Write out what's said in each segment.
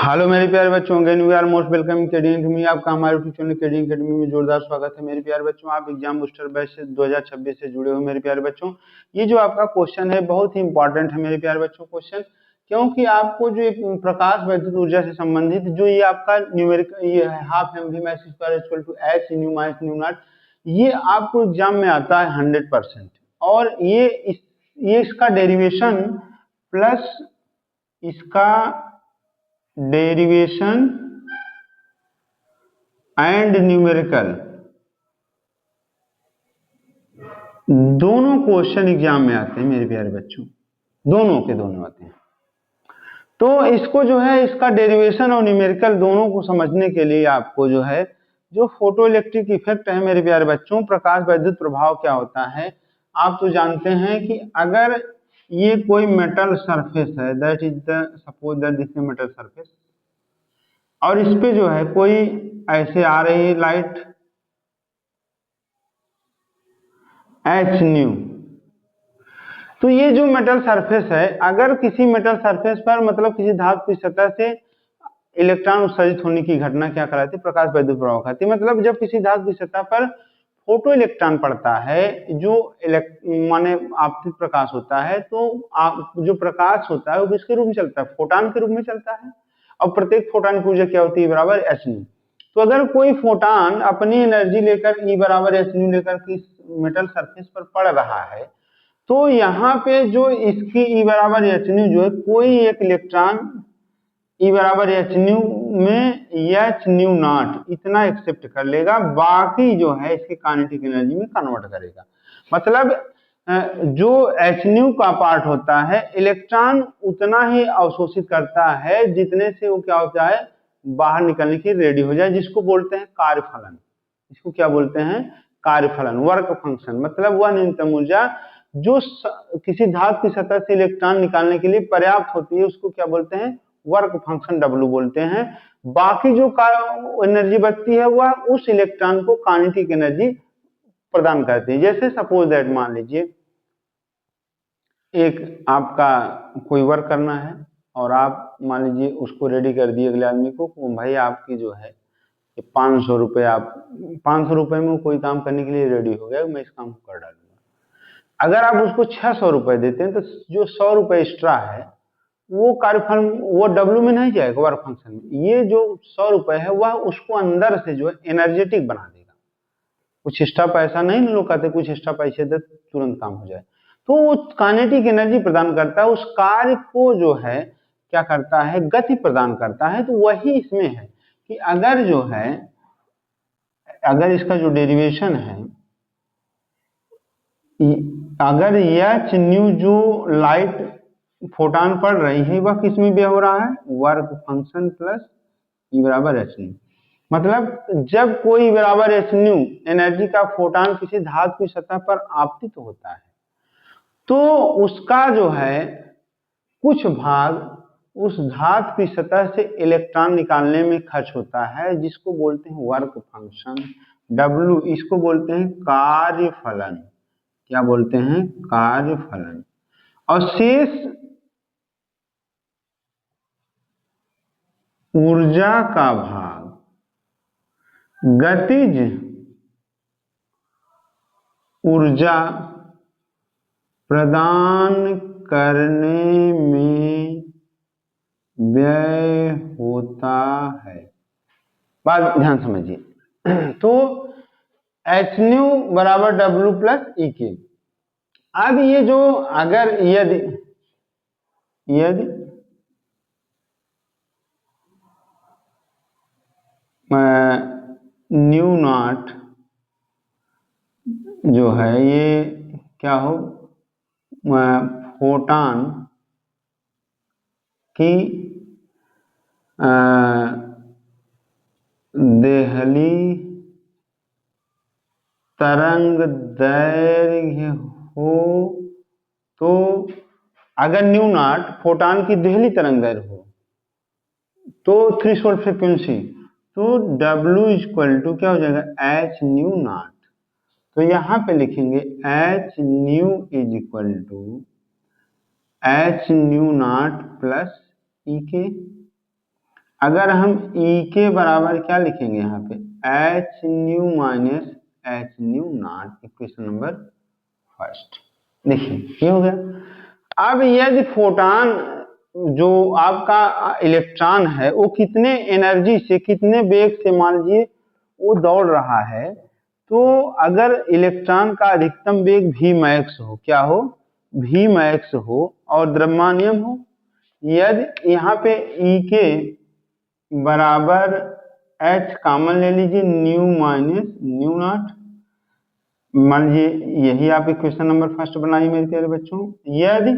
Hello मेरे प्यारे बच्चों, again we are most welcome KDN academy. आपका हमारे यूट्यूब चैनल केडीएन अकेडमी में जोरदार स्वागत है। मेरे प्यारे बच्चों, आप एग्जाम बूस्टर बैच से 2026 से जुड़े हो। मेरे प्यारे बच्चों, ये जो आपका क्वेश्चन है बहुत ही इंपॉर्टेंट है मेरे प्यारे बच्चों क्वेश्चन, क्योंकि आपको जो एक प्रकाश वैद्युत ऊर्जा से संबंधित जो ये आपका न्यूमेरिकल ये है half M V max square equal to H nu minus nu naught, ये आपको एग्जाम में आता है 100%। और ये इसका डेरिवेशन प्लस इसका डेरिवेशन एंड न्यूमेरिकल दोनों क्वेश्चन एग्जाम में आते हैं मेरे प्यारे बच्चों, दोनों के दोनों आते हैं। तो इसको जो है इसका डेरिवेशन और न्यूमेरिकल दोनों को समझने के लिए आपको जो है जो फोटो इलेक्ट्रिक इफेक्ट है मेरे प्यारे बच्चों, प्रकाश वैद्युत प्रभाव क्या होता है आप तो जानते हैं कि अगर ये कोई मेटल सरफेस है, that is the suppose that this metal surface, और इस पे जो है कोई ऐसे आ रही है लाइट एच न्यू, तो ये जो मेटल सरफेस है, अगर किसी मेटल सरफेस पर मतलब किसी धातु की सतह से इलेक्ट्रॉन उत्सर्जित होने की घटना क्या कहलाती है? प्रकाश वैद्युत प्रभाव कहलाती है। मतलब जब किसी धातु की सतह पर फोटो इलेक्ट्रॉन पड़ता है, जो माने आपतित प्रकाश होता है, तो जो प्रकाश होता है वो किसके रूप में चलता है? फोटॉन के रूप में चलता है। और प्रत्येक फोटॉन की ऊर्जा क्या होती है? बराबर एच न्यू। तो अगर कोई फोटॉन अपनी एनर्जी लेकर ई बराबर एच न्यू लेकर किस मेटल सरफेस पर पड़ रहा है, तो यहाँ पे जो इसकी ई बराबर एच न्यू जो है, कोई एक इलेक्ट्रॉन ई बराबर एच न्यू में एच न्यू नॉट इतना एक्सेप्ट कर लेगा, बाकी जो है इसके काइनेटिक एनर्जी में कन्वर्ट करेगा। मतलब जो एच न्यू का पार्ट होता है, इलेक्ट्रॉन उतना ही अवशोषित करता है जितने से वो क्या होता है, बाहर निकलने की रेडी हो जाए, जिसको बोलते हैं कार्यफलन। इसको क्या बोलते हैं? कार्यफलन, वर्क फंक्शन। मतलब वह न्यूनतम ऊर्जा जो किसी धातु की सतह से इलेक्ट्रॉन निकालने के लिए पर्याप्त होती है, उसको क्या बोलते हैं? वर्क फंक्शन W बोलते हैं। बाकी जो एनर्जी बचती है वह उस इलेक्ट्रॉन को काइनेटिक एनर्जी प्रदान करती है। जैसे सपोज दैट मान लीजिए एक आपका कोई वर्क करना है और आप मान लीजिए उसको रेडी कर दिए अगले आदमी को, भाई आपकी जो है 500 रुपये, आप 500 रुपये में कोई काम करने के लिए रेडी हो गया, मैं इस काम को कर डालूंगा। अगर आप उसको 600 रुपये देते हैं तो जो 100 रुपये एक्स्ट्रा है वो कार्यफल वो W में नहीं जाएगा, वर्क फंक्शन में। ये जो 100 रुपये है वह उसको अंदर से जो है एनर्जेटिक बना देगा। कुछ एक्स्ट्रा पैसा नहीं लोग कहते, कुछ एक्स्ट्रा पैसे दे तुरंत काम हो जाए, तो वो काइनेटिक एनर्जी प्रदान करता है, उस कार्य को जो है क्या करता है? गति प्रदान करता है। तो वही इसमें है कि अगर जो है अगर इसका जो डेरिवेशन है, अगर एच न्यू जो लाइट फोटॉन पड़ रही है वह किस में व्यय हो रहा है? वर्क फंक्शन प्लस ई बराबर एच न्यू। मतलब जब कोई बराबर एच न्यू एनर्जी का फोटॉन किसी धातु की सतह पर आपतित होता है, तो उसका जो है कुछ भाग उस धातु की सतह से इलेक्ट्रॉन निकालने में खर्च होता है, जिसको बोलते हैं वर्क फंक्शन W। इसको बोलते हैं कार्यफलन। क्या बोलते हैं? कार्यफलन। और शेष ऊर्जा का भाग गतिज ऊर्जा प्रदान करने में व्यय होता है। बात ध्यान समझिए। तो एच न्यू बराबर W प्लस ई के। अब ये जो अगर यदि न्यू नॉट जो है ये क्या हो, फोटॉन की देहली तरंग दैर्घ्य हो, तो अगर न्यू नॉट फोटॉन की देहली तरंग दैर्घ्य हो तो थ्रेशोल्ड फ्रीक्वेंसी, तो W इक्वल टू क्या हो जाएगा? H nu naught. तो यहां पे लिखेंगे H nu is equal to H nu naught plus E K. अगर हम E के बराबर क्या लिखेंगे यहाँ पे H nu minus H nu not, equation number first. देखिए ये हो गया। अब यदि फोटॉन जो आपका इलेक्ट्रॉन है वो कितने एनर्जी से कितने वेग से मान लीजिए वो दौड़ रहा है, तो अगर इलेक्ट्रॉन का अधिकतम वेग v मैक्स हो, क्या हो v मैक्स हो और द्रव्यमानियम हो, यदि यहाँ पे E के बराबर h कॉमन ले लीजिए न्यू माइनस न्यू नॉट, मान लीजिए यही आप इक्वेशन नंबर फर्स्ट बनाइए मेरे प्यारे बच्चों। यदि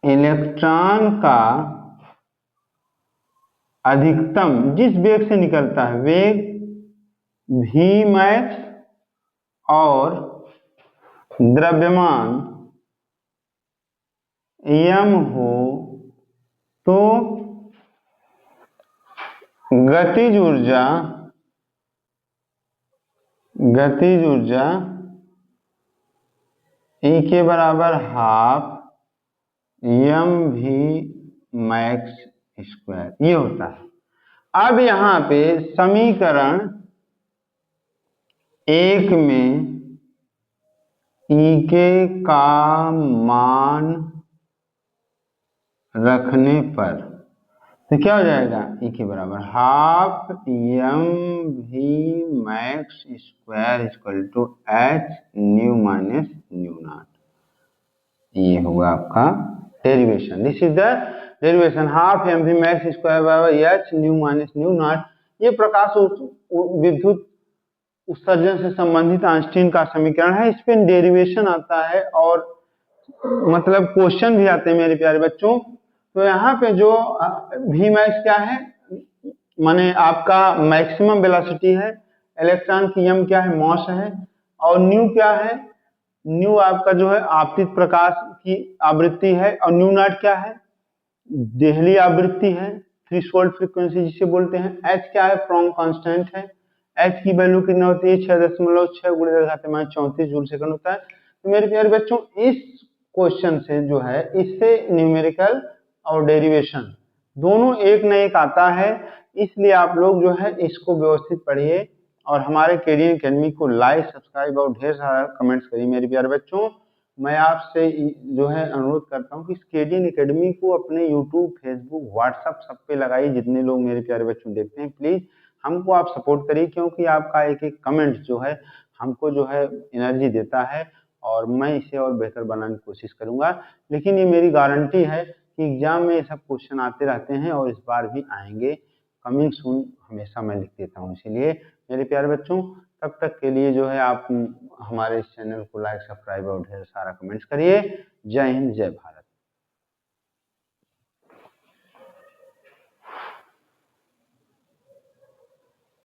इलेक्ट्रॉन का अधिकतम जिस वेग से निकलता है वेग v मैक्स और द्रव्यमान m हो, तो गतिज ऊर्जा E के बराबर half M V max square ये होता है। अब यहाँ पे समीकरण 1 में E के का मान रखने पर तो क्या हो जाएगा E के बराबर half M V max square equal to H nu minus nu naught, ये होगा आपका derivation. This is the derivation half M V max square बराबर H nu minus nu naught. ये प्रकाश विद्युत उत्सर्जन से संबंधित आइंस्टीन का समीकरण है। इस पे डेरिवेशन आता है और मतलब क्वेश्चन भी आते हैं मेरे प्यारे बच्चों। तो यहाँ पे जो वी मैक्स क्या है, माने आपका मैक्सिमम वेलोसिटी है, इलेक्ट्रॉन की एम क्या है मॉस है, और न्यू क्या है, न्यू आपका जो है आपतित प्रकाश की आवृत्ति है, और न्यू नॉट क्या है देहली आवृत्ति है, थ्रेशोल्ड फ्रीक्वेंसी जिसे बोलते हैं। एच क्या है फ्रॉम कांस्टेंट है, एच की वैल्यू कितना होती है 6.6 × 10⁻34 जूल सेकंड होता है। तो मेरे प्यारे बच्चों इस क्वेश्चन से जो है इससे न्यूमेरिकल और डेरिवेशन दोनों एक न एक आता है, इसलिए आप लोग जो है इसको व्यवस्थित पढ़िए और हमारे केडीएन एकेडमी को लाइक सब्सक्राइब और ढेर सारा कमेंट्स करिए मेरे प्यारे बच्चों। मैं आपसे जो है अनुरोध करता हूँ कि इस केडीएन एकेडमी को अपने यूट्यूब फेसबुक व्हाट्सएप सब पे लगाइए, जितने लोग मेरे प्यारे बच्चों देखते हैं प्लीज हमको आप सपोर्ट करिए, क्योंकि आपका एक एक कमेंट जो है हमको जो है एनर्जी देता है और मैं इसे और बेहतर बनाने की कोशिश करूंगा। लेकिन ये मेरी गारंटी है कि एग्जाम में ये सब क्वेश्चन आते रहते हैं और इस बार भी आएंगे, कमिंग सून हमेशा मैं लिख देता हूँ। इसीलिए मेरे प्यारे बच्चों तब तक के लिए जो है आप हमारे इस चैनल को लाइक सब्सक्राइब और ढेर सारा कमेंट्स करिए। जय हिंद जय भारत।